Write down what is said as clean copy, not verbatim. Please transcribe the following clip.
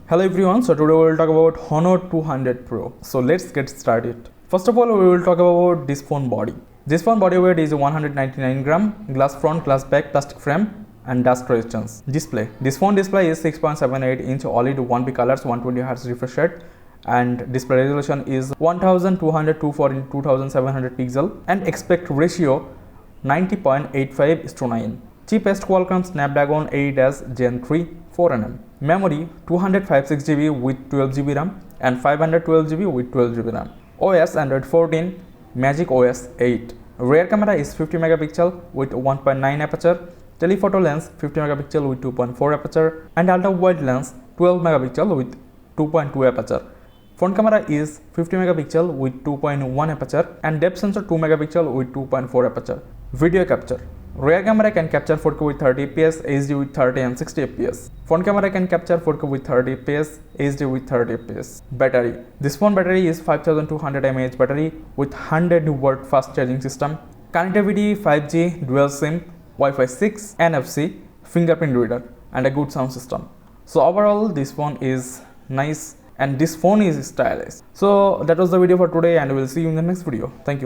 Hello everyone, so today we will talk about Honor 200 Pro. So let's get started. First of all, we will talk about this phone body. This phone body weight is 199 gram, glass front, glass back, plastic frame and dust resistance. Display. This phone display is 6.78 inch OLED 1P colors, 120Hz refresh rate, and display resolution is 1202 x 2700 pixel and aspect ratio 90.85:9. Cheapest Qualcomm Snapdragon 8 Gen 3 4nm. Memory 256GB with 12GB RAM and 512GB with 12GB RAM. OS Android 14, Magic OS 8. Rear camera is 50 megapixel with 1.9 aperture, telephoto lens 50 megapixel with 2.4 aperture, and ultra wide lens 12 megapixel with 2.2 aperture. Front camera is 50 megapixel with 2.1 aperture and depth sensor 2 megapixel with 2.4 aperture. Video capture. Rear camera can capture 4K with 30 fps, HD with 30 and 60 fps. Front camera can capture 4K with 30 fps, HD with 30 fps. Battery. This phone battery is 5200 mAh battery with 100W fast charging system. Connectivity 5G, dual SIM, Wi-Fi 6, NFC, fingerprint reader and a good sound system. So overall this phone is nice and this phone is stylish. So that was the video for today and we will see you in the next video. Thank you.